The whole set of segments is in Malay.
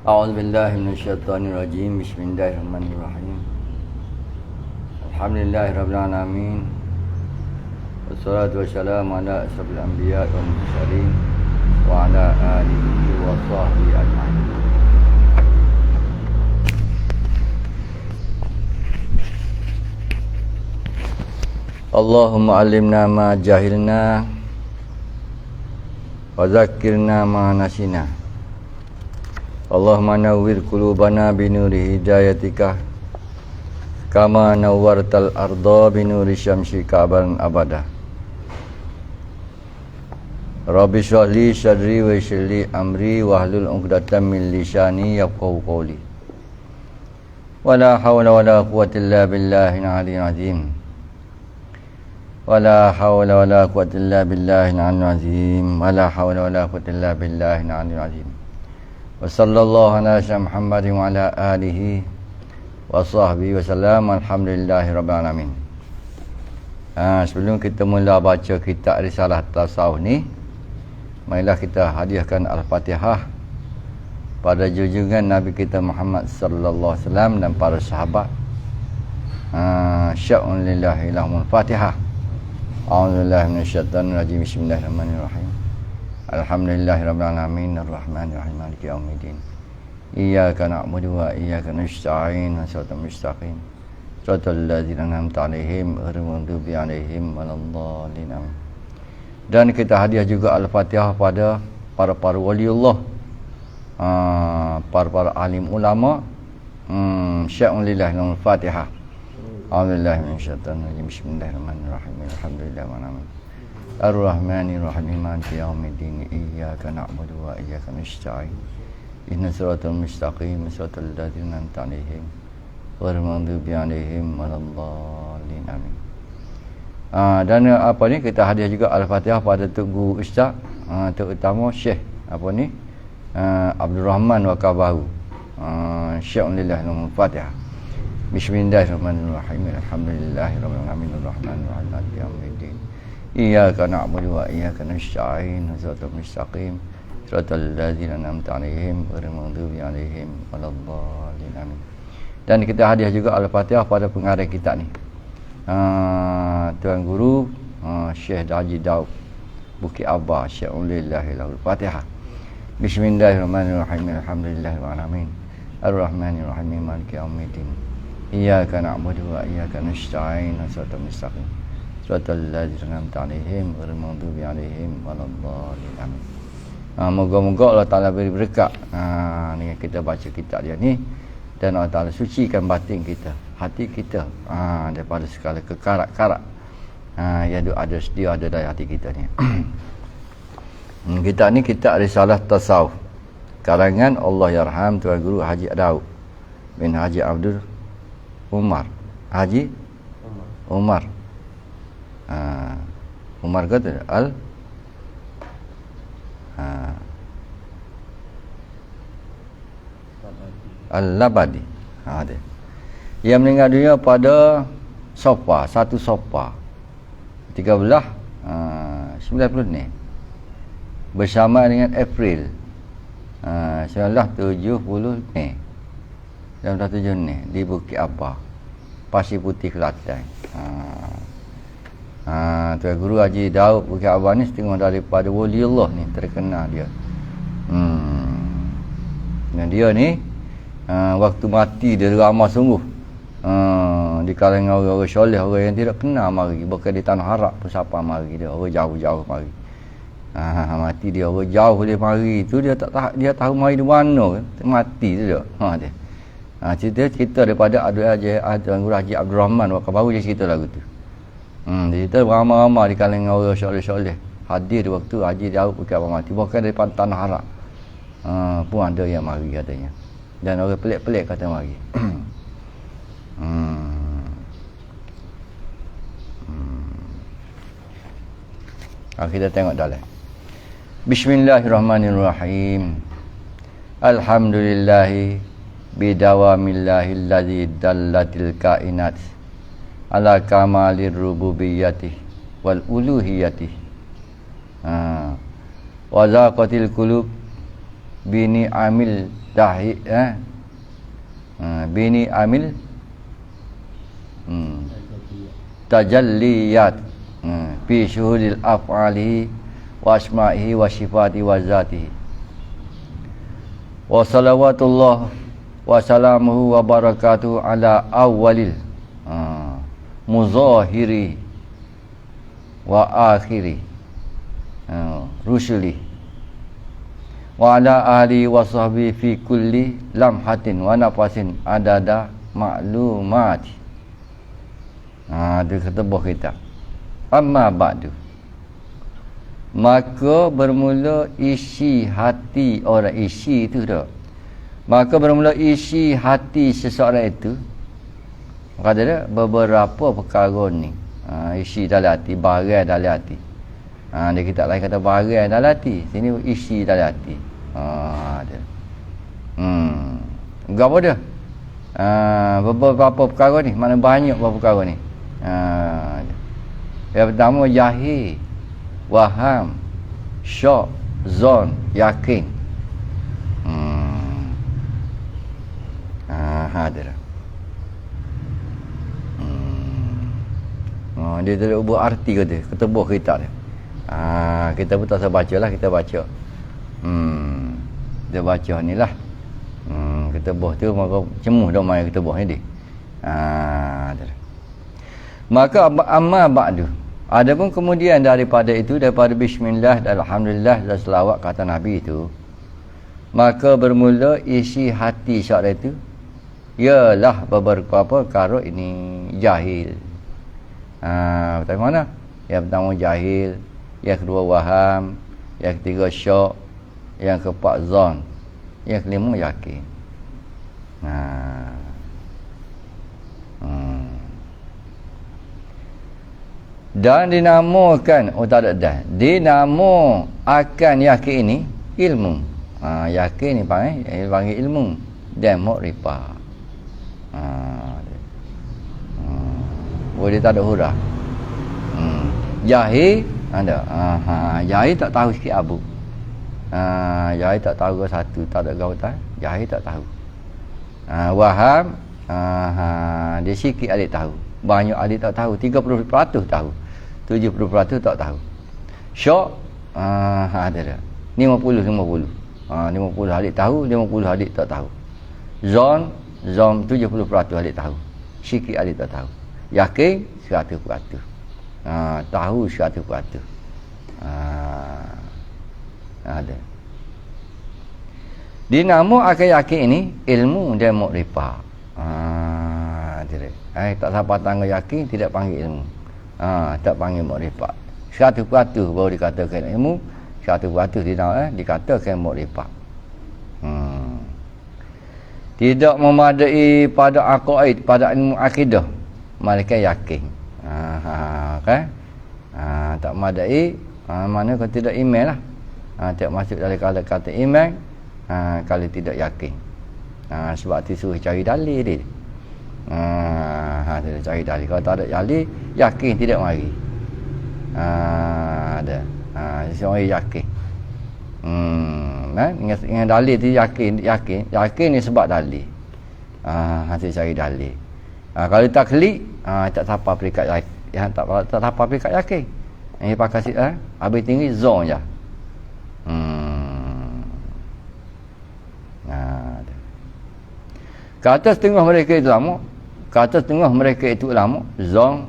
A'udzu billahi minasyaitonir rajim. Bismillahirrahmanirrahim. Alhamdulillahirabbil alamin. Wassalatu wassalamu ala asyrofil anbiya'i wal mursalin wa ala alihi wa sahbihi ajma'in. Allahumma allimna ma jahilna wa zakkirna ma nasina. Allahumma nawwir qulubana binuri hidayatika kama nawwartal arda binuri syamsi ka'ban abada. Rabbi shrah li sadri wa yassir li amri wahlul 'uqdatam min lisani yafqahu qawli. Wala hawla wala quwwata illa billahil aliyyil azim. Wala hawla wala quwwata illa billahil aliyyil azim. Wala hawla wala quwwata illa billahil aliyyil azim. Wa sallallahu ala Muhammadin wa ala alihi wa sahbihi wa sallam. Alhamdulillahi rabbil alamin. Sebelum kita mula baca kitab Risalah Tasawuf ni, marilah kita hadiahkan Al-Fatihah pada junjungan Nabi kita Muhammad sallallahu alaihi wasallam dan para sahabat. Sya'un lillahi lahumul Fatihah. A'udzubillahi minasyaitonir rajim. Bismillahirrahmanirrahim. Alhamdulillahirabbil alamin arrahmanirrahim maliki yaumiddin. Iyyaka na'budu wa iyyaka nasta'in. Shiratal mustaqim. Shiratal ladzina an'amta 'alaihim ghairil maghdubi 'alaihim waladdallin. Dan kita hadiah juga Al-Fatihah pada para waliullah, para alim ulama. Sya'un lillahi lahumul Fatihah. A'udzubillahi minasyaitonir rajim. Bismillahirrahmanirrahim. Alhamdulillahirabbil Ar-Rahmanir-Rahim Maliki yaumiddin. Iyyaka na'budu wa iyyaka nasta'in. Ihdinas siratal mustaqim. Siratal ladzina an'amta 'alaihim ghairil maghdubi 'alaihim waladdallin. Amin. Dan apa ni, kita hadiah juga Al-Fatihah pada Tok Guru Ustaz terutama Syekh Abdul Rahman Wakabahu. Syai'un lillahi lahumul Fatihah. Bismillahirrahmanirrahim. Alhamdulillahirabbil alamin arrahmanirrahim maliki yaumiddin. Iyyaka na'budu wa iyyaka nasta'in. Shiratal mustaqim. Shiratal ladzina an'amta 'alaihim ghairil maghdubi 'alaihim waladdallin. Amin. Dan kita hadiah juga Al-Fatihah pada pengarang kitab ni, Tuan Guru Syekh Haji Daud Bukit Abah. Syai'un lillahi lahumul Fatihah. Bismillahirrahmanirrahim. Alhamdulillahirabbil alamin arrahmanirrahim maliki yaumiddin. Iyyaka na'budu wa iyyaka nasta'in. Shiratal mustaqim. Shiratal ladzina an'amta 'alaihim ghairil maghdubi 'alaihim waladdallin. Amin. Moga-moga Allah Taala beri berkat dengan kita baca kitab dia ni, dan Allah Taala sucikan batin kita, hati kita daripada segala kekarat-karat yang ada sedia ada dalam hati kita ni. Kitab ni kitab Risalah Tasawuf karangan Allahyarham Tuan Guru Haji Daud bin Haji Abdul Umar. Haji Umar. Umar kata Al-Labadi. Dia. Ia meninggal dunia pada Safar, 1 Safar 1390 ni, bersama dengan April 1970 ni, 1970 ni di Bukit Abah, Pasir Putih, Kelantan. Tuan Guru Haji Daud Bukit Abah ni setengah daripada waliullah ni, terkenal dia. Dan dia ni waktu mati dia ramah sungguh. Di kalangan orang-orang soleh, orang yang tidak kenal mari, bukan di tanah Arab pun siapa mari dia, orang jauh-jauh mari. Mati dia orang jauh dia mari tu, dia tahu mari di mana kan, mati tu dia. Cerita daripada Tuan Guru Haji Abdul Rahman Wakabahu, dia cerita lagu tu. Dia cerita ramai-ramai di kalangan orang soleh-soleh hadir waktu Haji Daud Bukit Abah mati, bukan daripada tanah Arab pun ada yang mari katanya, dan orang pelik-pelik kata mari. Kita tengok dalam. Bismillahirrahmanirrahim. Alhamdulillahi bidawamillahil ladzi dallatil kainat ala kamalir rububiyyati wal uluhiyyati. Wa zaqatil qulub bini amil dahi bini amil tajalliyat fi syuhudil af'alihi wa asma'ihi wa sifatihi wa zatihi wa salawatullah wa salamuhu wa barakatuhu ala awwalil muzahiri wa akhiri rusuli wa ala ahli wa sahbihi fi kulli lamhatin wa nafasin adada ma'lumati. Dia kata buah kita. Amma ba'du, maka bermula isi hati orang, isi itu dah. Maka bermula isi hati seseorang itu, kata dia beberapa perkara ni. Isi dalam hati, barang dalam hati. Dia kitab lain kata barang dalam hati, sini isi dalam hati. Dia. Apa dia? Beberapa perkara ni, mana banyak beberapa perkara ni. Yang pertama jahil, waham, syak, zon, yakin. Ada dah. Dia tak ada buat arti kata, ketebuh kitab dia. Kita pun tak usah baca lah, kita baca. Kita baca ni lah. Ketebuh tu maka cemuh dah main ketebuh ni dia. Ada dah. Maka amma ba'du, adapun kemudian daripada itu, daripada bismillah dan alhamdulillah dan selawat kata Nabi itu, maka bermula isi hati syarat itu ialah beberapa perkara ini jahil. Bagaimana? Yang pertama jahil, yang kedua waham, yang ketiga syak, yang keempat zon, yang kelima yakin. Dan dinamakan, tak ada dah, dinamo akan yakin ini ilmu. Yakin ni panggil ilmu dan makrifah. Boleh tak ada huruf. Jahil ada. Jahil tak tahu sikit abu. Jahil tak tahu satu, tak ada gautan. Jahil tak tahu. Waham, dia sikit adik tahu. Banyak adik tak tahu. 30% tahu. 70% tak tahu. Syak, ada dah. 50. 50 adik tahu, 50 adik tak tahu. Zon 70% adik tahu. Sikit adik tak tahu. Yakin 100%. Tahu 100%. Ada. Dinamo akan yakin ini ilmu dan makrifah. Tak sampai tangga yakin tidak panggil ilmu. Tak panggil makrifah. 100% baru dikatakan ilmu, 100% dikatakan makrifah. Tidak memadai pada aqaid, pada ilmu akidah, malaikat yakin. Kan? Tak memadai, mana kalau tidak iman lah. Tak masuk dalam kata iman, kalau tidak yakin. Sebab tu suruh cari dalil dia. Dia cari dalil. Kalau tak ada dalil, yakin tidak mari. Ada. Seorang yakin. Dengan dalil tu yakin ni sebab dalil. Dia cari dalil. Kalau tak klik, tak siapa peringkat yakin. Tak siapa peringkat yakin. Ini pakai habis tinggi zon je. Kata setengah mereka itu lama, kata setengah mereka itu ulama, zon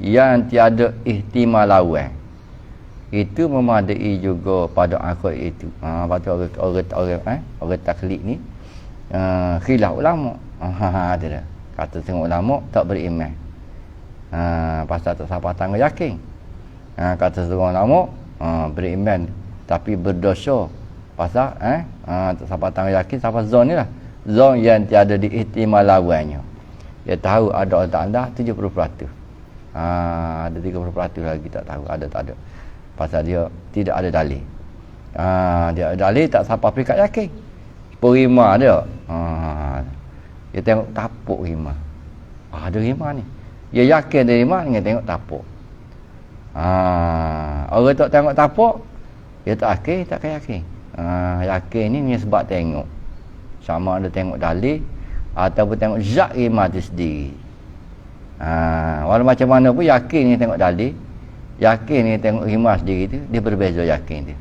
yang tiada ihtimal lawan, itu memadai juga pada akal itu. Pada orang taklid ni khilaf ulama. Ada dah. Kata setengah ulama tak beriman. Pasal tak siapa tangga yakin. Kata setengah ulama beriman tapi berdosa. Pasal tak siapa tangga yakin, siapa zon ni lah. Zon yang tiada diihtimal lawannya. Dia tahu ada atau tak ada 70%. Ada 30% lagi tak tahu ada tak ada. Pasal dia tidak ada dalil. Dia ada dalil tak siapa peringkat yakin. Perima dia. Dia tengok tapuk rima. Ada rima ni. Dia yakin ada rima dengan tengok tapuk. Orang tak tengok tapuk, Dia tak yakin, tak yakin. Yakin ni punya sebab tengok. Sama ada tengok dalil ataupun tengok zat iman tu sendiri. Walau macam mana pun yakin ni tengok dalil, yakin ni tengok iman sendiri tu, dia berbeza yakin dia.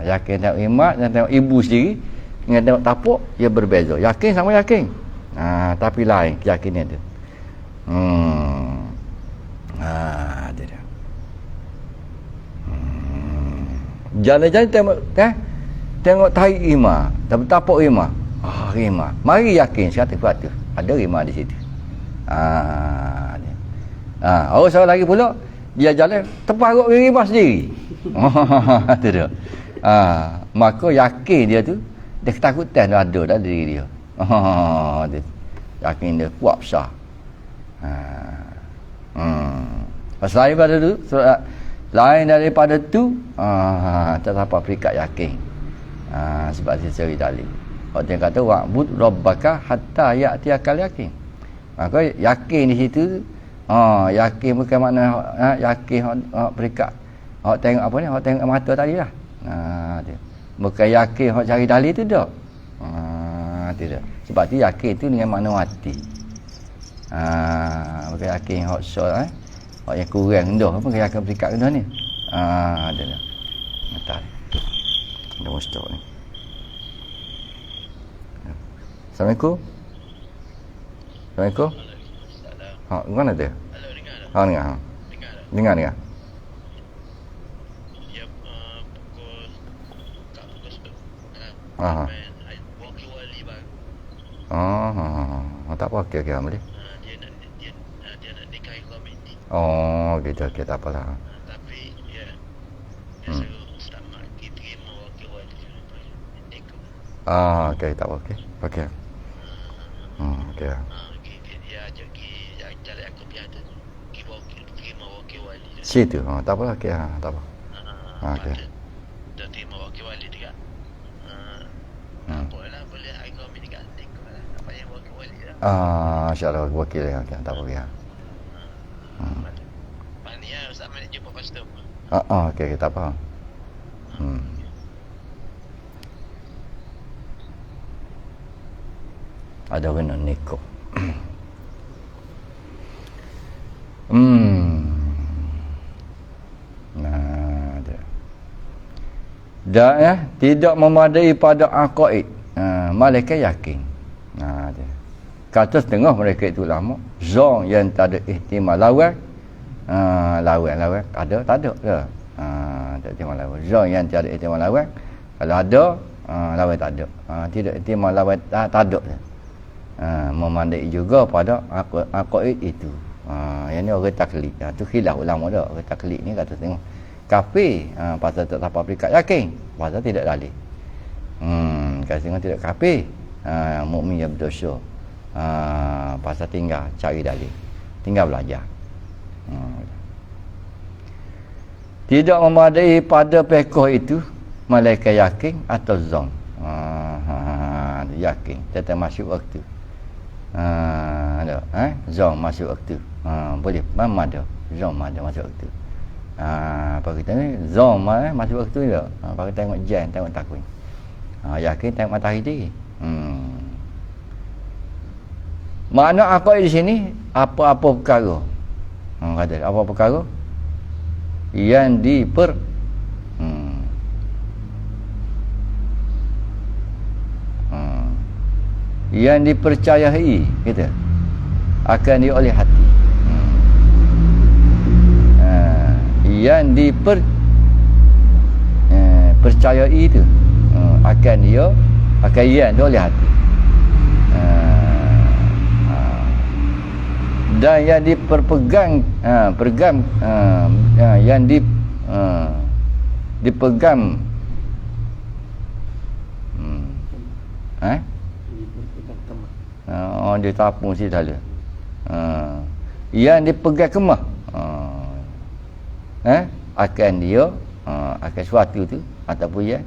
Yakin tengok iman dan tengok ibu sendiri dengan tengok tapuk, dia berbeza. Yakin sama yakin. Tapi lain keyakinan dia. Dia dah. Jalan-jalan tengok tahi iman, tapuk iman. Iman. Mari yakin 100% ada iman di situ. Orang seorang lagi pula dia jalan terparuk iman sendiri. Tu dia. Maka yakin dia tu, dia ketakutan ada dalam diri dia. Dia yakin dia kuat besar. Selain daripada tu, lain daripada tu, tak apa perikat yakin. Sebab dia cari dalil. Orang yang kata wa'bud rabbaka hatta ya'tiyakal yakin. Maka yakin di situ, yakin bukan makna yakin perikat. Awak tengok apa ni? Awak tengok mata tadi lah. Dia. Bukan yakin awak cari dalil tu tak. Tidak. Sebab tu yakin tu dengan makna hati. Bukan yakin awak soal awak yang kurang dah. Apa yakin perikat dah ni? Ada dah. Betul. Ada mustok ni. Assalamualaikum. Assalamualaikum. Mana dia? Dengar. Dengar. Tak apa, okey boleh. Dia nak nikahi suami ni. Gitu, okey, tak apalah. Tapi dia suruh Ustaz Mak terima wakil wali nikah. Okey, tak apa, okey. Okey. Okey. Dia ajak pergi jalan aku biasa. Terima wakil wali. Situ, tak apalah, okey, tak apa. Okey. Dah terima wakil wali dekat. Apalah, boleh hari suami dekat nikah lah. Apa yang wakil wali lah. InsyaAllah wakil ya, okey, tak apa ya. Mana ya Ustaz Mak nak jumpa pastor. Okey, tak apa. Ada kena nikah. Tidak memadai pada aqaid. Malaikat yakin. Kata setengah mereka itu ulama, zon yang tak ada ihtimal lawan. Lawan ada tak ada ke? Tak ihtimal lawan. Zon yang tak ada ihtimal lawan. Kalau ada, lawan tak ada. Tidak ihtimal lawan tak ada. Memandai juga pada aqaid itu. Yang ni orang taklid. Tu khilaf ulama dah. Orang taklid ni kata tengok kafir pasal tak apa perikat yakin, pasal tidak dalil. Kata tengok tidak kafir, mukmin yang berdosa. Pasal tinggal cari dalil, tinggal belajar. Tidak memadai pada pekoh itu malaikat yakin atau zon. Yakin tetap masuk waktu. Ada zon masuk waktu. Boleh ada zon ada masuk waktu. Apa kita ni zon masuk waktu tak. Apa kita tengok jam, tengok takwim. Yakin tengok matahari dia. Makna aqaid di sini apa-apa perkara. Kata apa perkara yang yang dipercayai kita akan dia oleh hati. Yang percayai itu akan dia yang dia oleh hati. Dan yang diperpegang yang dipegang dia tapung situ dah. Yang dipegang kemah akan dia akan suatu tu ataupun ya,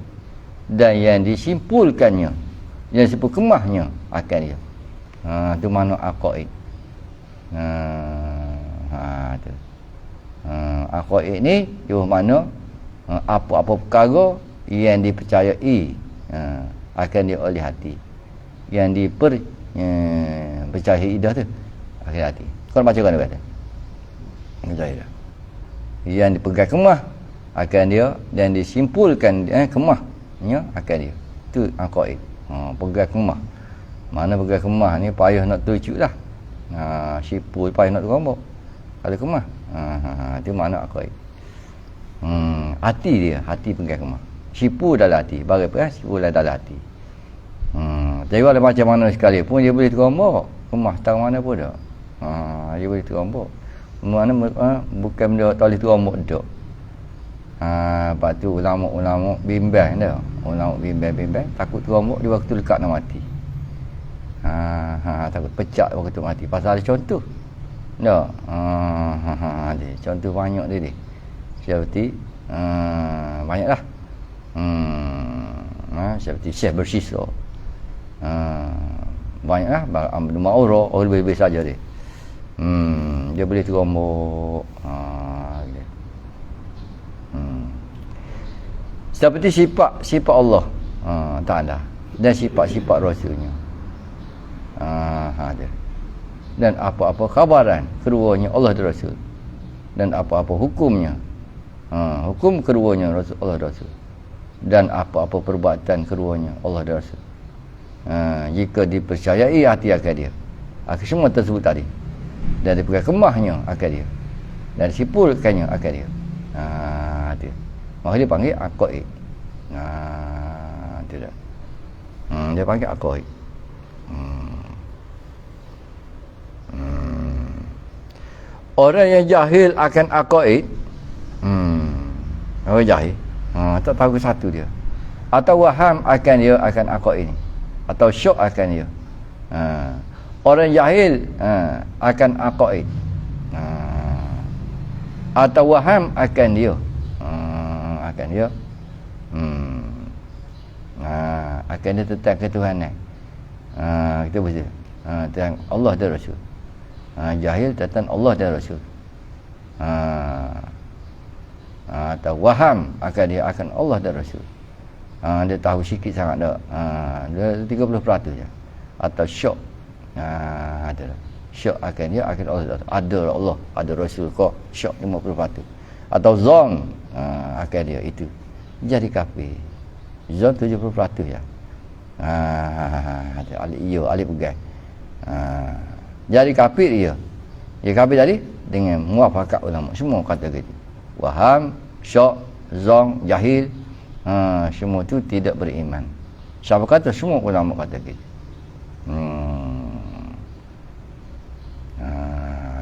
dan yang disimpulkannya, yang simpul kemahnya akan dia. Tu makna aqaid. Tu. Aqaid ni jauh mana apa-apa perkara yang dipercayai akan dia oleh hati, yang percayai dah tu akhir hati. Kau baca kan dia kata percaya dah yang dipegang kemah akan dia dan disimpulkan kemahnya akan dia. Tu aqaid. Pegang kemah. Mana pegang kemah ni payah nak tujuk lah. Sipul payah nak terombak. Kalau kemah. Itu makna aqaid. Hati dia, hati pegang kemah. Sipu dalam hati. Bagi apa? Sipu dalam hati. Jadi walau macam mana sekali pun dia boleh terombak. Kemah tahu mana pun dah. Dia boleh terombak. Mana bukan benda tak boleh terombak dak. Lepas tu ulama-ulama bimbang dah. Ulama bimbang takut terombak di waktu dekat nak mati. Takut pecah waktu mati. Pasal ada contoh. Dak. Ada contoh banyak dia. Seperti banyaklah. Seperti Syekh Bersisa. Banyaklah Abdul Ma'ura orang lebih saja dia. Dia boleh terombak. Seperti sifat Allah Ta'ala dan sifat-sifat Rasulnya. Ada. Dan apa-apa khabaran keduanya Allah dan Rasul, dan apa-apa hukumnya hukum keduanya Allah dan Rasul, dan apa-apa perbuatan keduanya Allah dan Rasul. Jika dipercayai hati akan dia akan semua tersebut tadi, dan dipegang kemahnya akan dia, dan disipulkannya akan dia. Dia maka dia panggil aqaid. Tidak. Dia panggil aqaid. Orang yang jahil akan aqaid, orang jahil, tak tahu satu dia, atau waham akan dia akan aqaid ni, atau syok akan dia. Orang jahil akan aqaid, atau waham akan dia, akan dia akan dia tentang ketuhanan. Kita baca tentang Allah dan Rasul. Jahil tentang Allah dan Rasul. Atau waham akan dia akan Allah dan Rasul. Dia tahu sikit sangat dah. Dia 30% je. Atau syok. Ada syok akan dia akan Allah. Ada Allah, ada Rasul kok. Syok 50%. Atau zon akan dia itu. Jadi kafir. Zon 70% je. Ada alif iyo, alif pegang. Jadi kafir dia. Dia kafir tadi dengan muafakat ulama. Semua kata gitu. Waham, syok, zon, jahil, semua tu tidak beriman. Siapa kata? Semua ulama kata gitu.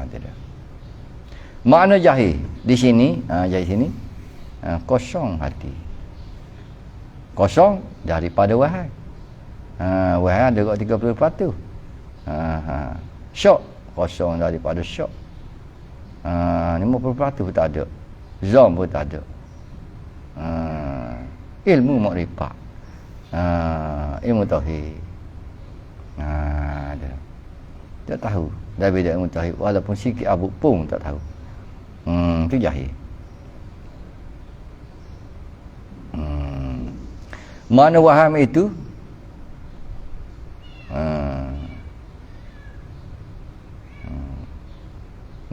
Tidak. Makna jahil di sini, jahil sini kosong hati. Kosong daripada wahai. Wahai ada kat 30%. Syok kosong daripada syok. 50% pun tak ada. Zon pun tak ada. Ilmu makrifat. Ilmu tauhid. Ada. Tak tahu. Dah beda ilmu tauhid walaupun sikit abuk pun tak tahu. Itu jahil. Mana waham itu?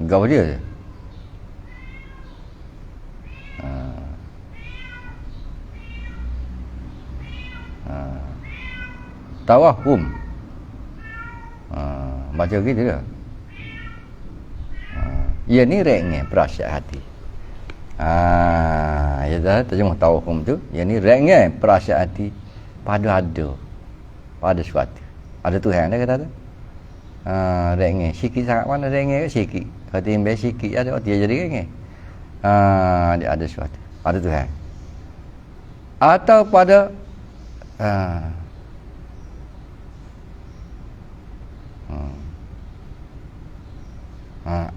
Gaul dia je. Tawahum. Baca gitu ke? Ia ni rengnya perasaan hati. Ya dah terjemah tawahum tu. Ia ni rengnya perasaan hati pada sesuatu. Ada Tuhan dia kata tu. Rengnya sikit sangat, mana rengnya sikit. Kalau timbul sikit ada dia jadi rengnya. Dia ada sesuatu. Ada Tuhan. Atau pada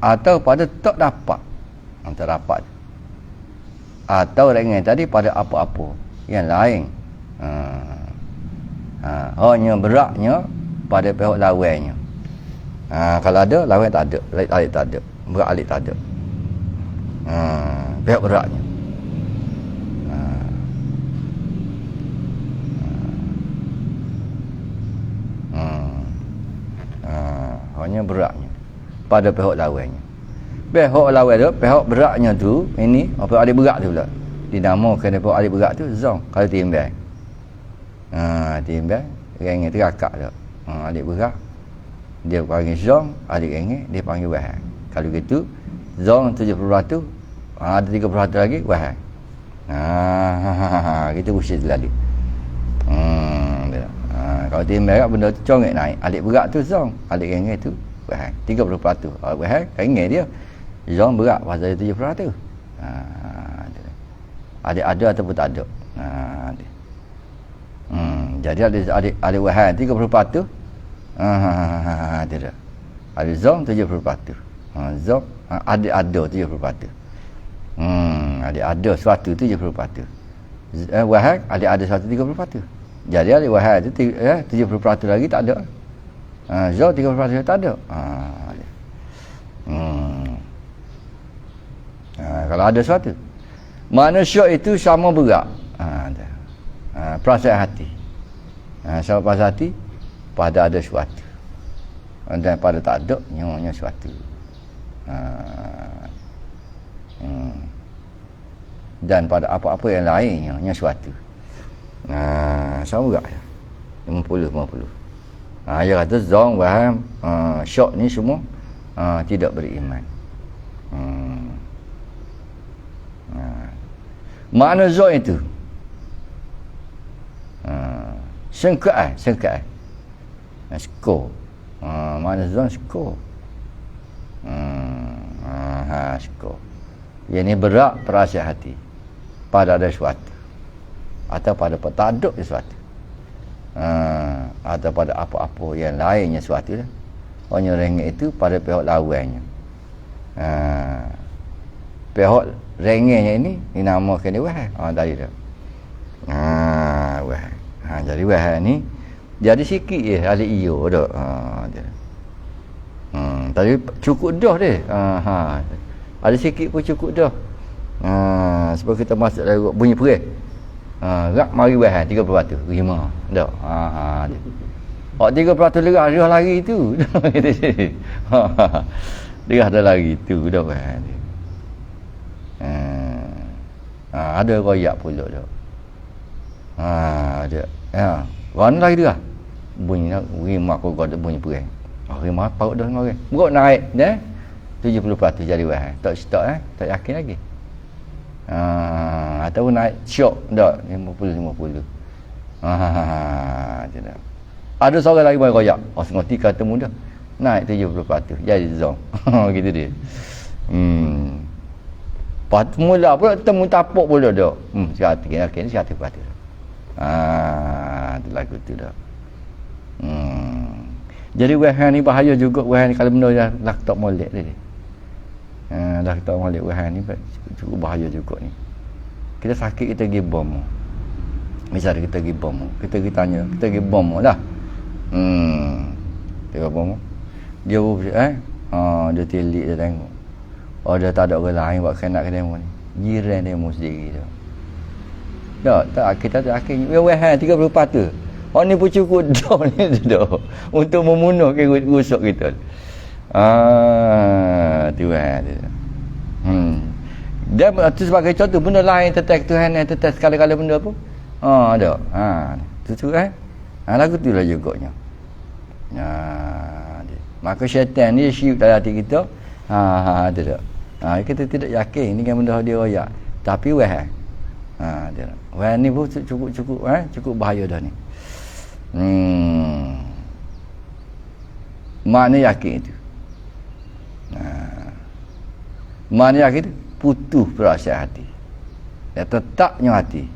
atau pada tak dapat. Tak dapat. Atau rengnya tadi pada apa-apa yang lain. Hanya beratnya pada pihak lawannya. Kalau ada, lawan tak ada. Alik tak ada. Berat alik tak ada. Pihak beratnya. Hanya beratnya pada pihak lawannya. Pihak lawan tu, pihak beratnya tu, ini apa adik berat tu pula. Dinamakan pihak adik berat tu zong kalau timbang. Timbang rengek terakak tu. Adik berat dia panggil zong, adik rengek dia panggil wahai. Kalau gitu zong 70%, ada 30% lagi wahai. Kita usir lagi. Kalau timbang benda tu congek naik. Adik berat tu zong, adik rengek tu wahai. 30%. Wahai rengek dia. Zong berat pasal 70%. Adik ada ataupun tak ada. Jadi adik wahai 30%. Tidak. Adik zong 70%. Zong adik ada 70%. Adik ada sesuatu 70%. Wahai adik ada sesuatu 30%. Jadi adik wahai tu 70% lagi tak ada. Zong 30% tak ada. Kalau ada sesuatu, manusia itu sama berat. Perasaan hati. Sama perasaan hati pada ada sesuatu. Dan pada tak ada nyonya sesuatu. Dan pada apa-apa yang lain nyonya sesuatu. Sama berat. 50. Dia kata zong waham syok ni semua tidak beriman. Makna zong itu sengkaan skor. Makna zong skor. Skor. Yang ni berat perasaan hati pada ada sesuatu atau pada tak ada sesuatu. Atau pada apa-apa yang lainnya sesuatu lah. Hanya rengek itu pada pihak lawannya. Pihak rengeknya ini dinamakan dia wahai. Dari dia. Wahai. Jadi wahai ni jadi sikit je alik iyo dak. Tadi cukup dah dia. Ada sikit pun cukup dah. Sebab kita masuk dalam bunyi perih. Rak mari wahai 30%. Rima. Dak. Dia. 30% lerah dia lari tu. Dia dah lari tu dah wahai. Ada royak pula dah. Ada. Wan lagi dia. Bunyi rima kau ada bunyi perih. Rima paut dah orang. Berok naik dah. 70% jadi wahai. Tak stok tak yakin lagi. Ataupun naik syok dak 50. Tidak. Ada seorang lagi main royak. Sengerti kata muda. Naik 70%. Jadi zong. Gitu dia. Mula pula temu tapuk pula dak. Sekarang yakin 100%. Itu lagu tu dah. Jadi wahai ni bahaya juga. Wahai ni kalau benda dah tak molek dia. Dah tak molek wahai ni cukup bahaya juga ni. Kita sakit kita pergi bom. Misalnya kita pergi bom. Kita pergi tanya, kita pergi bom dah. Kita bom. Dia dia tilik dia tengok. Dia tak ada orang lain buat kena ke demo ni. Jiran demo sendiri tu. Tak kita tak akhir. Wahai 30%. Orang ni pun cukup dah ni dah untuk memunahkan rusuk kita. Tu dia. Dia tu sebagai contoh benda lain tentang Tuhan yang tentang sekala-kala benda pun. Ada. Tu lagu tu lah juganya. Maka syaitan ni syirik dalam hati kita. Ada tak. Kita tidak yakin ni kan benda dia royak. Tapi wahai. Wahai ni pun cukup bahaya dah ni. Makna yakin itu. Makna yakin itu putus perasaan hati. Ya tetapnya hati.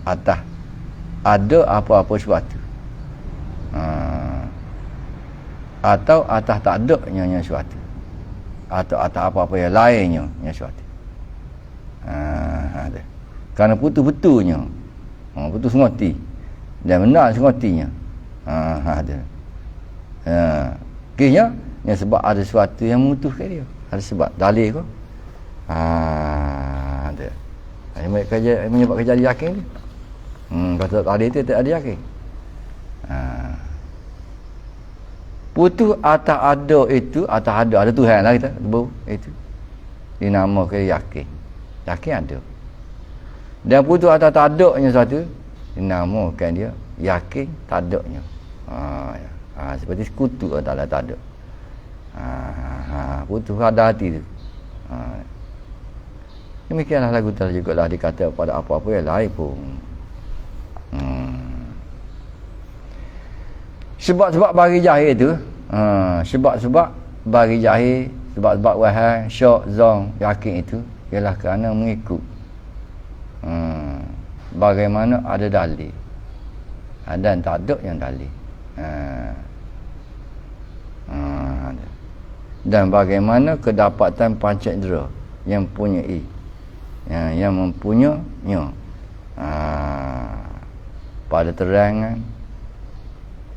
Atas ada apa-apa sesuatu. Atau atas tak ada nya sesuatu. Atau atas apa-apa yang lainnya nya sesuatu. Ada. Kerana putus betulnya. Putus ngerti. Dan benar sengotinya. Ada. Kira yang sebab ada sesuatu yang memutuskan dia. Ada sebab dalil kau. Ada. Menyebab kerja dia yakin ni. Kalau tak ada itu tak ada yakin. Putus atas ada itu, atas ada Tuhan lah kita itu dinamakan yakin. Yakin ada. Dan putus atas tak adanya satu dinamakan dia yakin tak adanya. Seperti sekutu tak ada. Putus ada hati tu. Demikianlah lagu tadi juga lah dikata pada apa-apa yang lain pun. Sebab-sebab bagi jahil tu, sebab-sebab bagi jahil, sebab-sebab wahai syak zong yakin itu ialah kerana mengikut bagaimana ada dalil dan tak ada yang dalil. Dan bagaimana kedapatan panca indera yang mempunyai yang mempunyainya pada terangan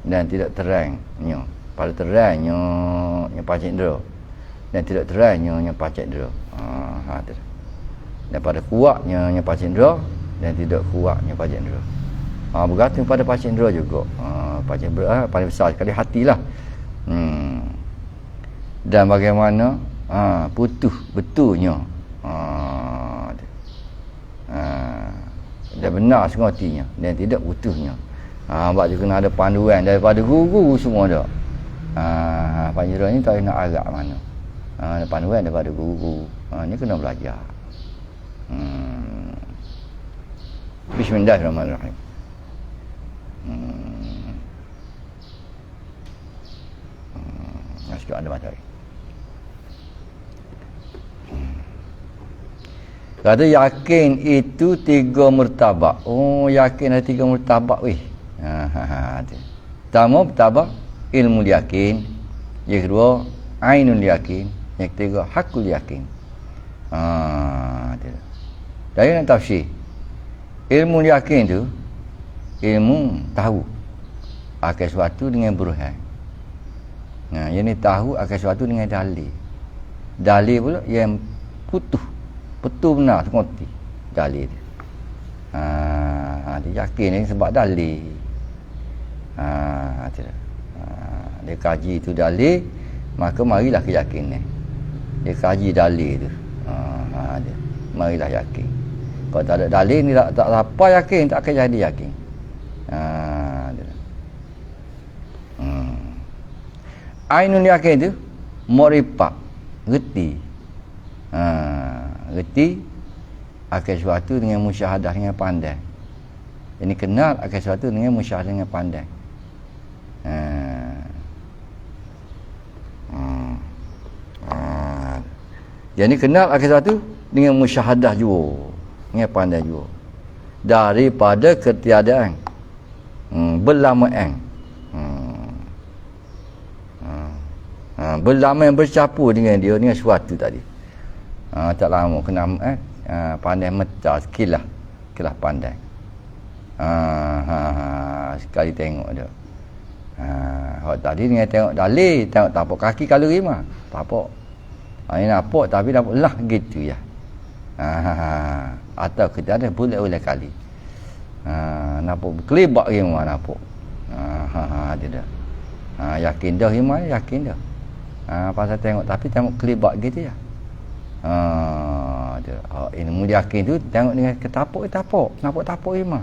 dan tidak terangnya, pada terangnya panca indera dan tidak terangnya panca indera. Dan pada kuatnya panca indera dan tidak kuatnya panca indera. Bergantung pada panca indera juga. Panca indera paling besar sekali hatilah. Dan bagaimana putus betulnya dan benar sengotinya dan tidak putusnya. Sebab dia kena ada panduan daripada guru semua dah. Panjera ni tak nak arah mana. Panduan daripada guru. Ni kena belajar. Bismillahirrahmanirrahim. Masih ada materi. Kata yakin itu 3 martabat. Yakin ada 3 martabat weh. Pertama martabat ilmu yakin, yang kedua ainul yakin, yang ketiga hakul yakin. Dari nak tafsir. Ilmu yakin tu ilmu tahu akan sesuatu dengan burhan. Yang ni tahu akan sesuatu dengan dalil. Dalil pula yang putus betul benar sengerti dalil dia. Dia yakin ni sebab dalil. Dia kaji itu dalil, maka marilah keyakinan. Dia kaji dalil tu. Dia marilah yakin. Kalau tak ada dalil ni tak apa yakin, tak akan jadi yakin. Ainul yakin tu ma'rifah, reti. Reti akan sesuatu dengan musyahadah dengan pandai. Ini kenal akan sesuatu dengan musyahadah dengan pandai. Jadi kenal akan sesuatu dengan musyahadah juga, dengan pandai juga. Daripada ketiadaan, berlamaan. Berlamaan bercampur dengan dia dengan sesuatu tadi. Tak lama kena pandai meta skill lah pandai. Sekali tengok dia. Tadi dengan tengok dalil, tengok tapak kaki kalau rima. Tapak. Ini nampak tapi nampak lah gitu ya. Atau kita ada boleh kali. Nampak kelibak rima nampak. Dia dah. Yakin dah rima, yakin dah. Pasal tengok tapi tengok kelibak gitu ya. Ilmu yakin tu tengok dengan ketapak nampak tapak rima.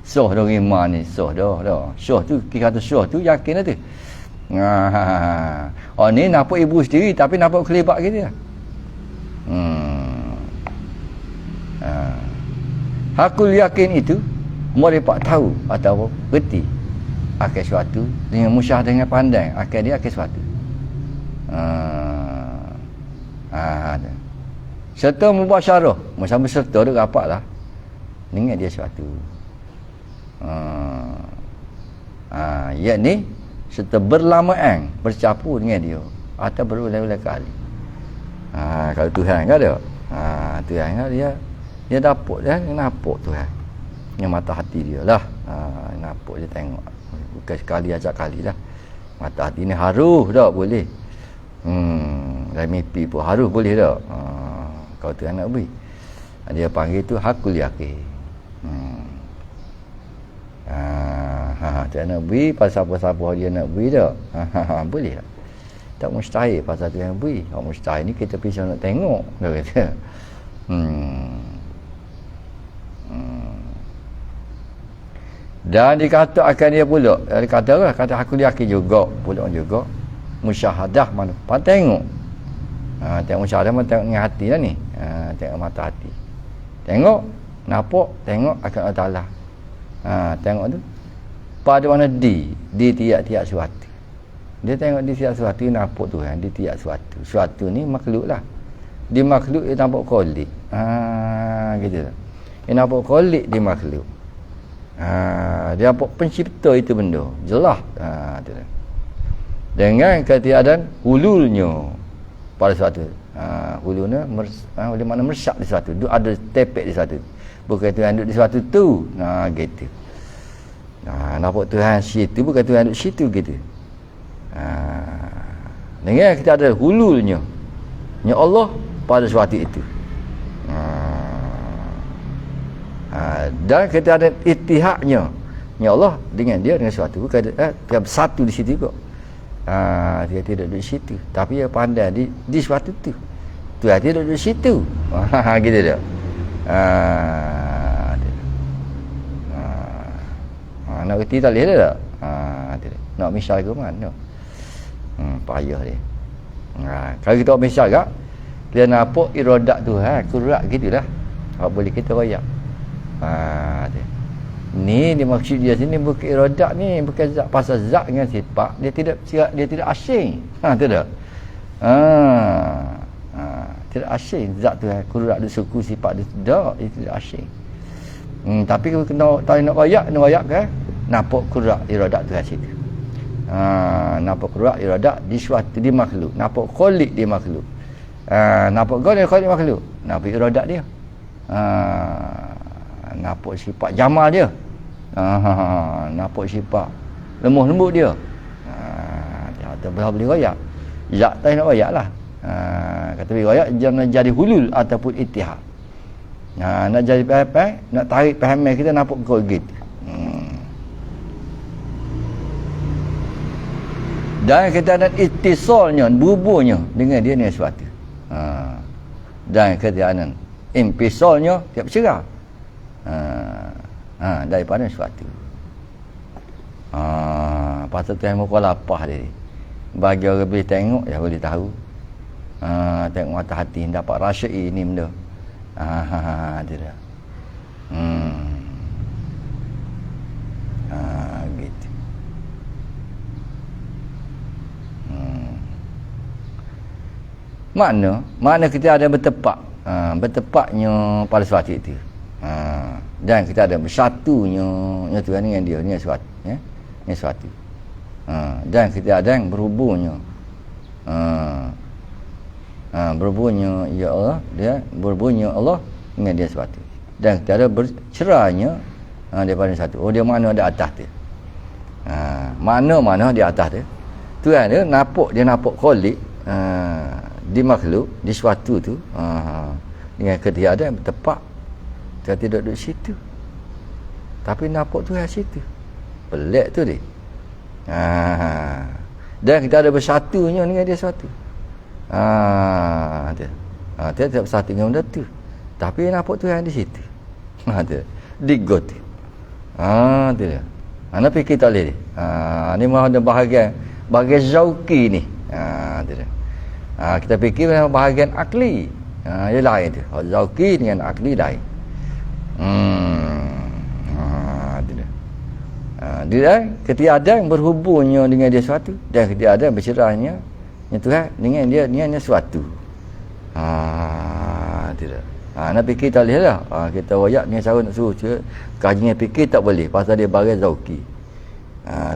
Soh dah rima ni, soh dah. Soh tu kita kata soh tu yakin dah tu. Ni nampak ibu sendiri tapi nampak kelibak gitu ya. Hakul yakin itu mereka tahu atau reti akan sesuatu dengan musyahadah dengan pandang akan dia akan sesuatu. Serta mubasyarah, sama serta dia rapatlah dengan dia sesuatu. Yakni serta berlamaan bercampur dengan dia atau berulang-ulang kali. Kalau Tuhan kan ada. Tuhan kan dia dapat dia nampak Tuhan. Yang mata hati dia lah. Nampak dia tengok. Bukan sekali ajak kali lah. Mata hati ni harus dah boleh. Dan mimpi pun harus boleh dah. Kalau Tuhan nak beri, dia panggil tu hakul yakin. Tuhan nak beri, pasal siapa-siapa dia nak beri tak? Boleh tak? Tak mustahil pasal Tuhan beri. Kalau mustahil ni kita pisau nak tengok, dia kata. Dan dikata akan dia pula, kata hakul yakin juga pula juga musyahadah mana tengok. Tengok musyahadah mana tengok dengan hati lah ni. Tengok mata hati. Tengok, nampak, tengok akan Allah Ta'ala. Tengok tu pada mana di tiap-tiap suatu. Dia tengok di tiap suatu, nampak Tuhan di tiap suatu. Suatu ni makhluk lah. Di makhluk dia nampak kolik. Gitu lah. Dia nampak kolik di makhluk. Dia nampak pencipta itu benda. Jelas. Tu lah. Dengan ketiadaan hululnya pada suatu. Hulunya oleh mana meresap di suatu. Dia ada tepek di suatu. Bukan Tuhan duduk di suatu tu. Gitu. Nampak Tuhan situ, bukan Tuhan duduk situ gitu. Dengan kita ada hululnya. Ya Allah pada suatu itu. Dan kita ada ittihadnya. Ya Allah dengan dia dengan suatu. Bukan dia bersatu di situ kok. Dia tidak duduk di situ. Tapi dia pandai di suatu tu. Tuhan tidak duduk di situ. Gitu dia. Nak kerti tak boleh tak? Nak misal ke mana? Payah dia. Kalau kita misal tak, dia nampak iradat Tuhan, kurat gitulah. Boleh kita royak. Ni maksud dia sini bukan iradat ni, bukan zat, pasal zat dengan sifat dia tidak asing. Tu dah. Tidak asing zat Tuhan, kurat dia suku sifat dia tidak asing. Tapi kalau kena nak royak kan, nampak kurat iradat Tuhan situ. Nampak kurat iradat di suatu di makhluk, nampak khalik di makhluk. Nampak khalik makhluk, nampak iradat dia. Nampak sifat jamal dia. Nampak sifat lemah lembut dia. Tak boleh royak. Zat tak nak royak lah. Kata boleh royak jangan jadi hulul ataupun ittihad. Nak jadi faham, nak tarik fahaman kita nampak kau gitu. Dan kita ada ittisalnya, berhubungnya dengan dia ni sesuatu. Dan kita ada impisalnya tiap bercerah. Daripada sesuatu. Pasal Tuhan muka lapah dia. Bagi orang boleh tengok, ya boleh tahu. Tengok mata hati, dapat rasyai ni benda. Dia dah. Gitu. Makna kita ada bertepak. Bertepaknya pada sesuatu itu. Dan kita ada bersatunya Tuhan dengan dia ni sesuatu, ya. Ni sesuatu. Dan kita ada yang berhubungnya. Berhubungnya ya Allah, dia berhubungnya Allah dengan dia sesuatu. Dan kita ada bercerahnya daripada satu. Dia mana ada atas dia. Mana di atas dia. Tuhan dia nampak khalik di makhluk, di sesuatu tu. Dengan ketiadaan bertepak. Dia tidak duduk situ. Tapi nampak Tuhan situ. Pelik tu dia. Dan kita ada bersatunya dengan dia sesuatu. Dia tak bersatu dengan benda tu. Tapi nampak Tuhan di situ. Di got tu. Tu dia. Nak fikir tak boleh dia. Ni mahu ada bahagian zauki ni. Tu dia. Kita fikir bahagian akli. Dia lain tu. Zauki dengan akli lain. Dia ketiadaan berhubungnya dengan dia suatu, dan ketiadaan bercerahnya Tuhan dengan dia suatu. Tidak. Nak fikir tak boleh lah. Kita wayak dengan cara nak suruh kajian fikir tak boleh pasal dia barang zauki.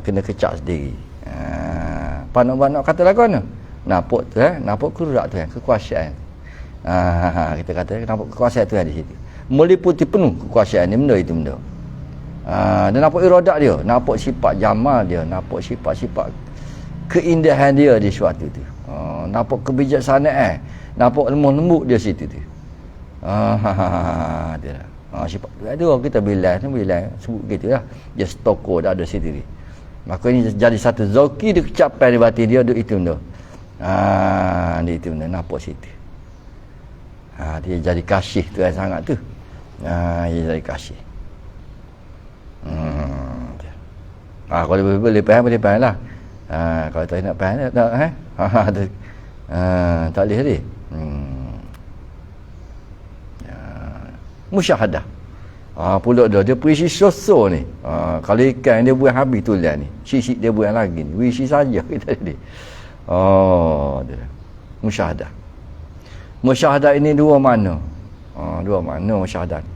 Kena kecak sendiri. Panak-panak kata lagu mana? Nampak Tuhan, nampak kurat Tuhan, kekuasaan. Kita kata nampak kekuasaan Tuhan di situ. Meliputi penuh kekuasaan ni benda itu benda. Dan nampak iradat dia, nampak sifat jamal dia, nampak sifat-sifat keindahan dia di suatu tu. Nampak kebijaksanaan, nampak lemah lembut dia situ tu. Dia. Sifat tu kita bilang sebut gitulah. Dia stoko dah ada situ. Maka ini jadi satu zauki dia kecapai di batin dia duk itu tu. Dia itu nampak situ. Dia jadi kasih tu sangat tu. Dia jadi kasih. Kalau boleh faham lah. Kalau tak nak faham tak tak boleh tadi. Musyahadah. Pula dia perisi sosok ni. Kalau ikan dia buat habis tulian ni. Sisi dia buat lagi ni. Wisi saja kita tadi. Dia. Musyahadah. Musyahadah ini dua makna. Dua makna musyahadah ni.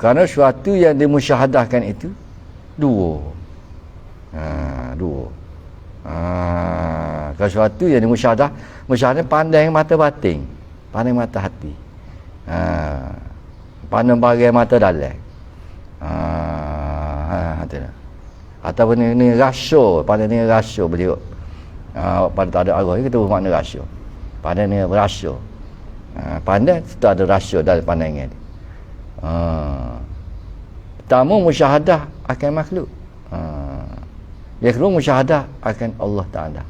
Kerana sesuatu yang dimusyahadahkan itu dua. Dua. Kalau sesuatu yang dimusyahadah, musyahadah pandang mata batin, pandang mata hati. Pandang bagai mata dalam. Ataupun ni rasio, pandang ni rasio beliau. Pada tak ada arah kita makna rasio. Pandang ni rasio. Pandang itu ada rasio dalam pandangan dia. Pertama musyahadah akan makhluk. Yang kedua musyahadah akan Allah Ta'ala.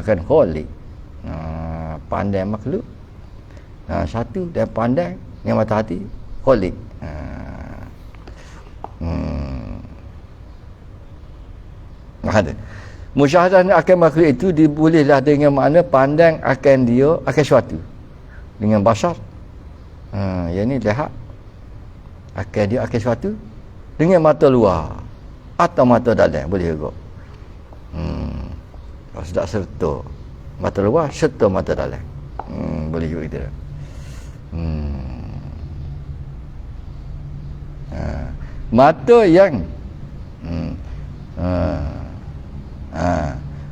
Akan Khalik. Pandang makhluk. Satu dan pandang yang mata hati Khalik. Musyahadah akan makhluk itu dibolehlah dengan makna pandang akan dia akan sesuatu dengan basar. Yang ni lihat akan dia akan sesuatu dengan mata luar atau mata dalam boleh juga. Kalau sudah serta mata luar serta mata dalam. Boleh juga kita. Mata yang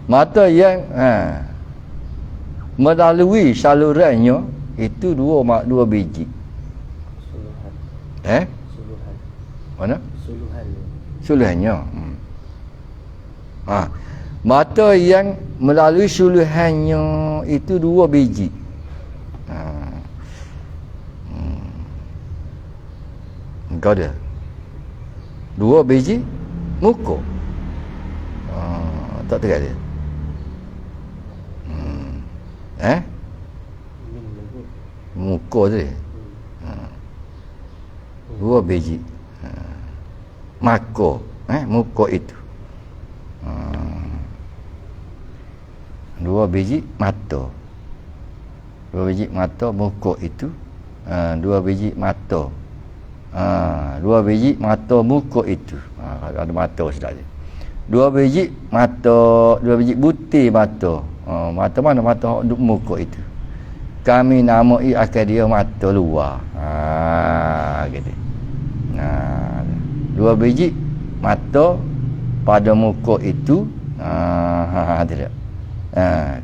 mata yang melalui salurannya itu dua biji. Suluhan. Mana? Suluhan. Suluhannya. Mata yang melalui suluhannya itu dua biji. Engkau dia. Dua biji muka. Tak terat dia. Muka tu dia. Dua biji. Mako. Muka itu. Dua biji mata. Dua biji mata muka itu. Dua biji mata. Dua biji mata muka itu. Ada mata sudah je. Dua biji mata, dua biji butir mata. Mata mana? Mata duk muka itu. Kami namai akan dia mata luar. Gitu. Dua biji mata pada muka itu. Tidak.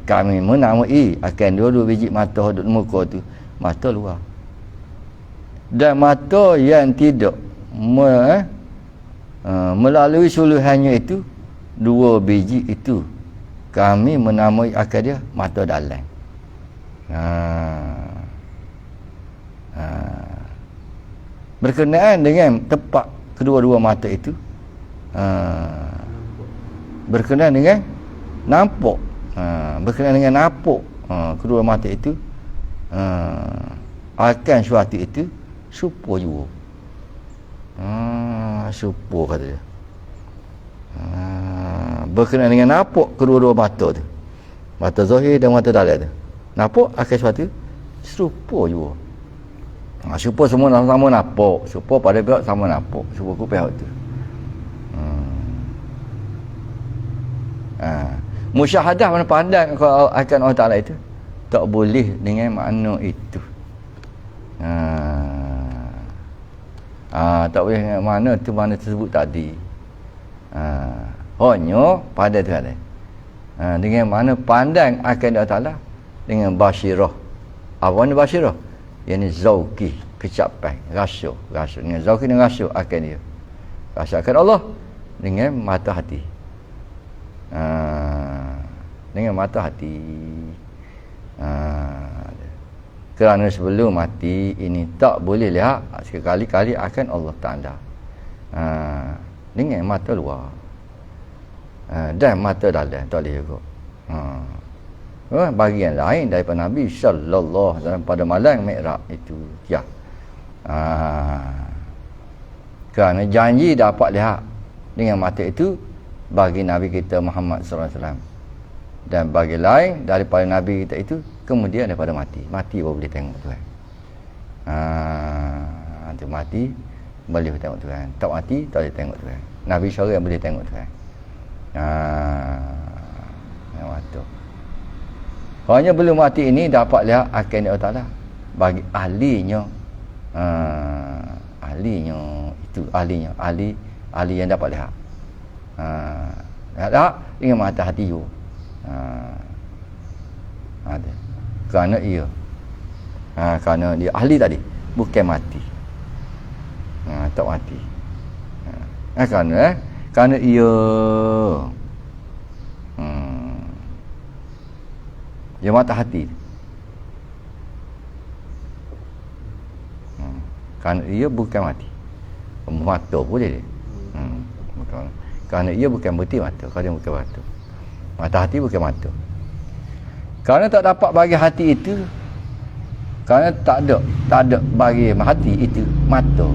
Kami menamai akan dua biji mata duk muka itu. Mata luar. Dan mata yang tidak melalui suluhannya itu dua biji itu kami menamai akan dia mata dalam. Berkenaan dengan tepat kedua-dua mata itu berkenaan dengan nampak. Berkenaan dengan nampak kedua mata itu akan suatu itu supo juga. Supo kata dia. Berkenaan dengan nampak kedua-dua mata tu. Mata zahir dan mata dalam tu. Nampak akan suatu serupa juga. Serupa semua sama-sama nampak. Serupa pada pihak sama nampak. Serupa ke pihak tu. Musyahadah mana pandang akan Allah Ta'ala itu tak boleh dengan makna itu. Tak boleh dengan mana tu mana tersebut tadi. Hanya pada tu ada. Dengan mana pandang akan Allah Ta'ala dengan basyirah. Apa ni basyirah? Yang ni zauki, kecapai, rasyo. Dengan zauki dan rasyo akan dia. Rasyo akan Allah dengan mata hati. Dengan mata hati. Kerana sebelum mati ini tak boleh lihat sekali-kali akan Allah Ta'ala. Dengan mata luar. Dan mata dalam tak boleh juga. Bagian lain daripada Nabi sallallahu alaihi wasallam pada malam Mi'raj itu. Ya. Kerana janji dapat lihat dengan mata itu bagi Nabi kita Muhammad sallallahu alaihi wasallam. Dan bagi lain daripada Nabi kita itu kemudian daripada mati baru boleh tengok Tuhan. Nanti mati boleh tengok Tuhan, tak mati tak boleh tengok Tuhan. Nabi syara yang boleh tengok Tuhan. Yang waktu hanya belum mati ini dapat lihat akan Allah Ta'ala bagi ahlinya. Ahli yang dapat lihat. Lihat dengan mata hati you. Ada. Kerana kerana dia ahli tadi bukan mati. Tak mati. Kerana ia dia mata hati. Kerana ia bukan mati. Mata boleh dia. Kerana ia bukan betul mata. Kalau dia bukan mata. Mata hati bukan mata. Kerana tak dapat bagi hati itu, kerana tak ada bagi hati itu mata.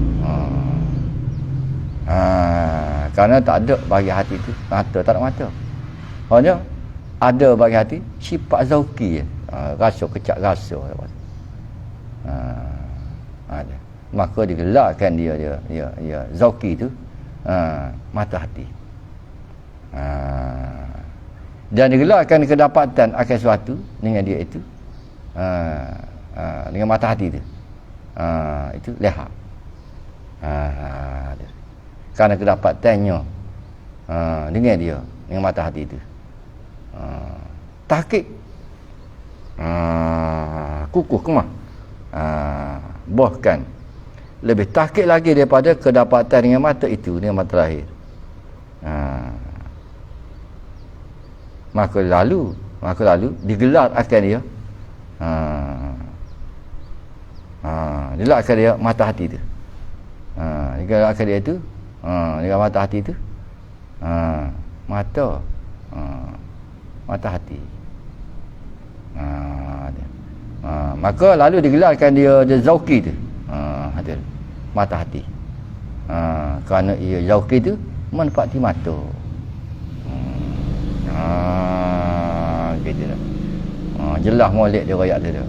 Kerana tak ada bagi hati itu mata, tak ada mata. Hanya ada bagi hati sifat zauki, rasa kecak rasa. Ada. Maka digelarkan dia zauki itu mata hati. Dan digelarkan kedapatan akan sesuatu dengan dia itu dengan mata hati itu itu lihat kerana kedapatannya dengan dia dengan mata hati itu tahqiq kukuh kemah bahkan lebih tahqiq lagi daripada kedapatan dengan mata itu dengan mata lahir. Maka lalu digelar akan dia digelar akan dia mata hati itu. Digelar akan dia itu dengan mata hati itu mata hati. Maka lalu digelarkan dia zauki itu ada mata hati. Kerana ia zauki itu manfaati mata. Gitu dah. Jelas molek dia royak dia.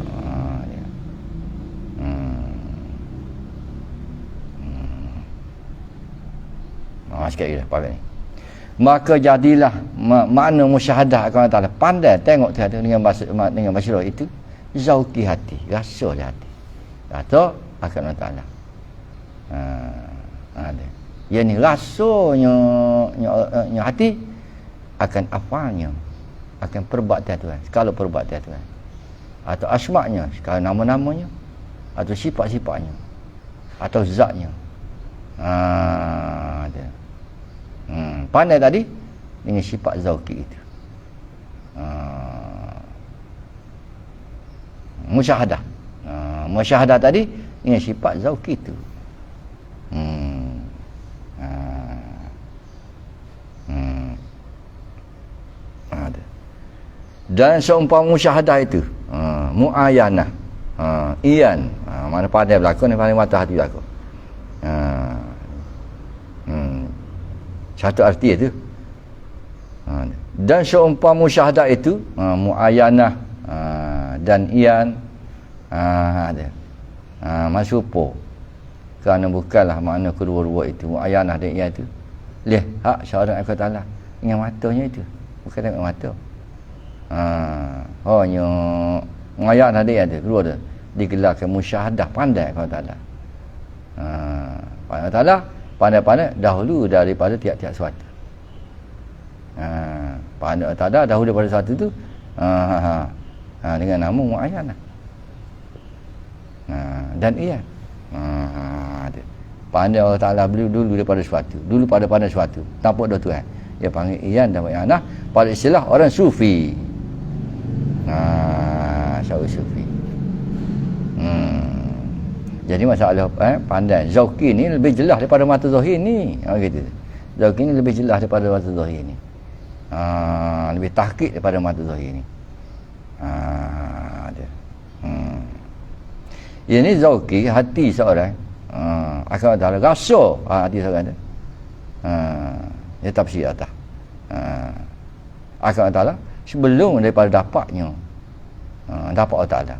Sikit lagi dah pakai ni. Maka jadilah makna musyahadah akan Allah Ta'ala, pandai tengok tiada dengan masyarakat itu zauki hati, rasa oleh hati. Atau akan Allah Ta'ala. Ada. Yang ni rasanya hati akan afalnya, akan perbuatan Tuhan, skala perbuatan Tuhan, atau asma'nya, skala nama-namanya, atau sifat-sifatnya, atau zatnya. Ada. Pandai tadi dengan sifat zauki itu. Musyahadah. Musyahadah tadi dengan sifat zauki itu. Dan seumpama musyahadah itu muayyanah, iyan, mana pandai berlaku ni, pandai mata hati berlaku. Satu arti itu. Dan seumpama musyahadah itu muayyanah dan iyan ada masupo, kerana bukanlah makna kedua-dua itu, muayyanah dan iyan itu lihat syarat Allah Ta'ala dengan matanya itu, bukan dengan mata. Hanya muayyanah dia ada kedua tu digelarkan musyahadah, pandai Allah Ta'ala. Allah Ta'ala pandai-pandai dahulu daripada tiap-tiap sesuatu. Pandai Allah Ta'ala dahulu daripada sesuatu tu dengan nama muayyanah dan iya. Pandai Allah Ta'ala beliau dulu daripada sesuatu, dulu pada pandai sesuatu tanpa ada Tuhan, dia panggil iyan dan muayyanah pada istilah orang sufi. Syarul sufi. Jadi masalah pandai. Zauki ni lebih jelas daripada mata zahir ni. Gitu. Zauki ni lebih jelas daripada mata zahir ni. Lebih tahqiq daripada mata zahir ni. Dia. Ini zauki hati seorang. Akan ada rasa hati seorang tu. Dia tafsir atas. Akan ada sebelum daripada dapatnya. Dapat Allah Ta'ala.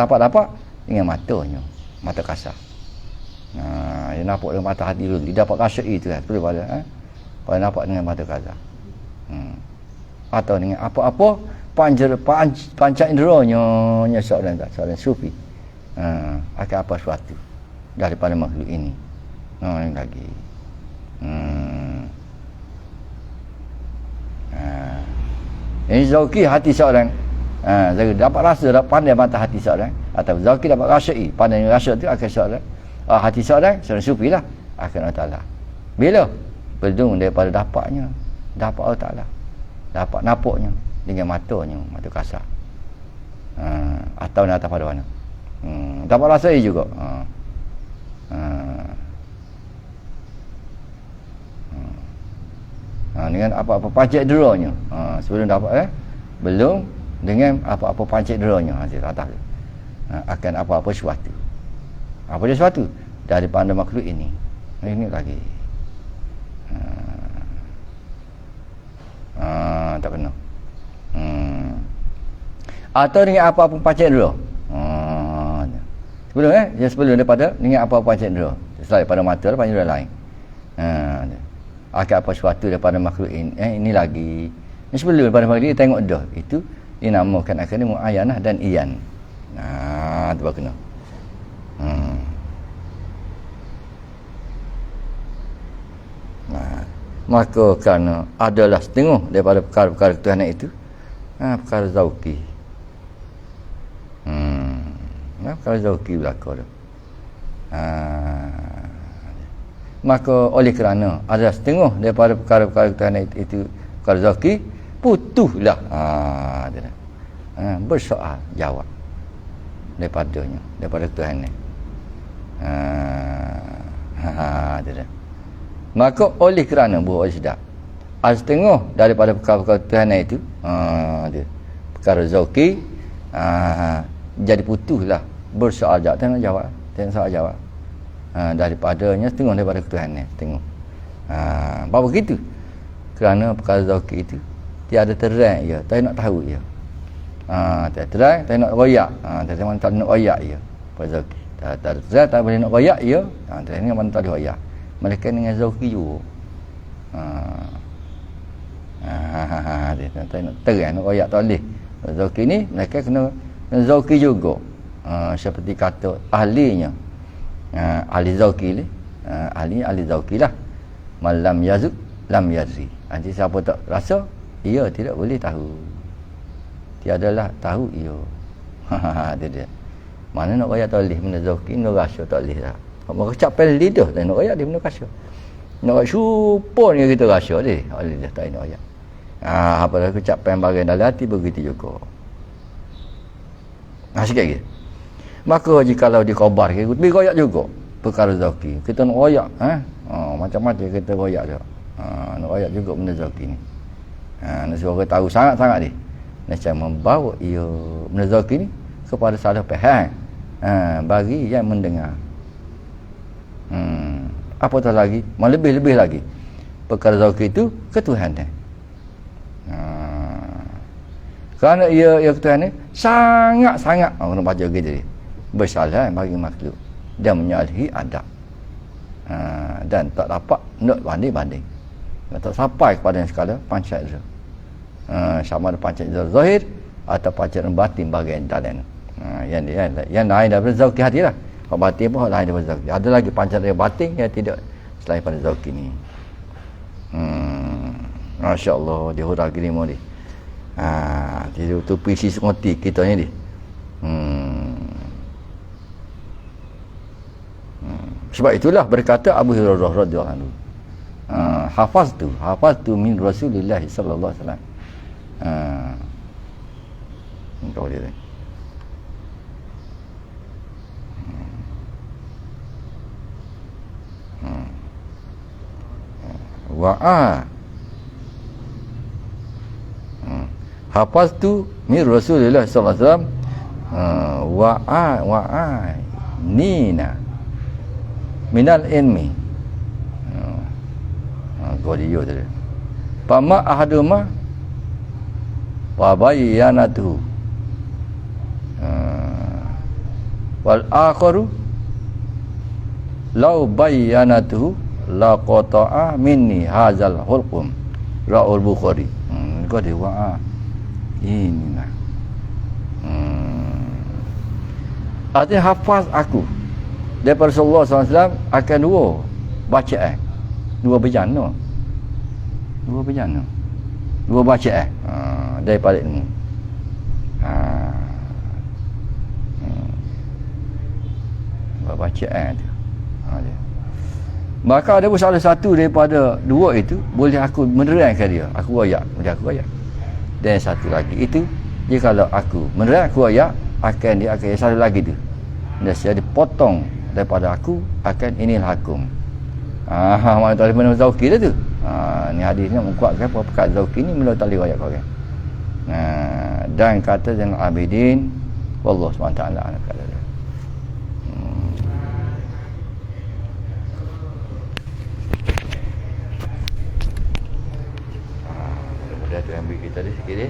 Dapat dengan matanya, mata kasar. Dia nampak dengan mata hati dulu. Dia dapat rasa itu kan, sebelum pada nampak dengan mata kasar. Atau dengan apa-apa panca inderanya seorang sufi. Akan apa suatu daripada makhluk ini. Yang lagi. Ini zauki hati seorang. Dapat rasa, dapat pandai mata hati seorang, atau zauki dapat rasai, pandai rasa tu akan seorang hati seorang sufi lah akan Allah Ta'ala. Bila? Belum daripada dapatnya, dapat Allah Ta'ala, dapat nampaknya dengan matanya, mata kasar, atau nak atas pada mana, dapat rasai juga. Dengan apa-apa pancik deranya, sebelum dapat belum dengan apa-apa pancik deranya hasil atas akan apa-apa sesuatu. Apa dia sesuatu daripada makhluk ini. Ini lagi. Tak kena. Atau dengan apa-apa pancik dera. Sebelum sebelum daripada dengan apa-apa pancik dera. Selain daripada mata dan pancik dera lain. Akan apa sesuatu daripada makhluk ini. Ini lagi. Ini sebelum daripada makhluk ini tengok dah. Itu dinamakan akan muayyanah dan iyan. Tu kena. Maka kerana adalah setengah daripada perkara-perkara ketuhanan itu perkara zauki. Perkara zauki belaka tu. Maka oleh kerana adalah setengah daripada perkara-perkara ketuhanan itu perkara zauki, putuslah bersoal jawab daripada ketuhanan. Maka oleh kerana oleh sedap setengah daripada perkara-perkara ketuhanan itu perkara zauki, jadi putuslah bersoal jawab, tengok soal jawab daripadanya setengah daripada ketuhanan, setengah. Apa begitu? Kerana perkara zauki itu tiada terang ya, tak nak tahu ya. Tak terang, tak nak royak. Tak nak royak ya. Pada zauki. Tak terang, tak boleh nak royak ya. Tak ni mana tak boleh royak. Mereka dengan zauki juga. Tak nak terang, nak royak tak boleh. Zauki ni mereka kena zauki juga. Seperti kata ahlinya. Ahli zauki ni. Ahli zauki lah. Malam yazuk lam yazri. Nanti siapa tak rasa, ia tidak boleh tahu. Tiadalah tahu ia. Dia. Mana nak raya tak boleh, benda zauki, benda rasa tak boleh lah. Maka capai lidah, tak nak raya dia benda rasa. Nak raya supon yang kita rasa dia. Oleh dia tak nak raya. Apabila aku capai bagian dalam hati, begitu juga. Sikit lagi. Maka jikalau dikhabar, lebih raya juga perkara zauki. Kita nak raya, macam-macam kita raya dia. Nak raya juga benda zauki ni. Nak suruh orang tahu sangat-sangat dia. Macam membawa ia benda zauki ni kepada salah faham bagi yang mendengar. Apatah lagi, lebih-lebih lagi perkara zauki itu ketuhanan. Kerana ia ketuhanan sangat-sangat orang baca gitu dia. Bersalah bagi makhluk dan menyalahi adab. Dan tak dapat nak banding-banding. Tak sampai kepada yang sekala pancat itu. Sama ada pancat zahir atau pancat batin bagian dalam. Yang lain daripada zauki hati lah. Kalau batin pun lain daripada zauki. Ada lagi pancat batin yang tidak selain pada zauki ni. Masya Allah, dia hurah gilimo ni. Dia tutupi sisi ngoti kita ni. Sebab itulah berkata Abu Hurairah radhiyallahu anhu, hafaztu min Rasulillah sallallahu alaihi wasallam. Kau dia. wa'a. Hafaz tu min Rasulullah sallallahu alaihi wasallam wa'a nina minal ilmi. Kau dia tadi. Pama ahaduma wa bayanatuhu wal akharu law bayanatuhu la qata'a minni hadzal hulqum ra'ul Bukhari. Kau dia wa'a ini lah. Artinya hafaz aku daripada Rasulullah SAW akan dua bacaan, dua bejana, dua bacaan daripada ilmu. Dua bacaan tu. Maka ada salah satu daripada dua itu boleh aku menerangkan dia, aku royak, boleh aku royak. Dan satu lagi itu, jika kalau aku menerang aku royak, akan dia akan satu lagi tu. Dan saya dipotong daripada aku akan inilah hukum. Mana tak boleh menurut Zauki dah tu. Ni hadis ni menguatkan perkataan Zauki ni melalui tali royak kau kan. Dan kata Zainal Abidin wallahu SWT ala kata dia. Dah tu ambil kita ni sikit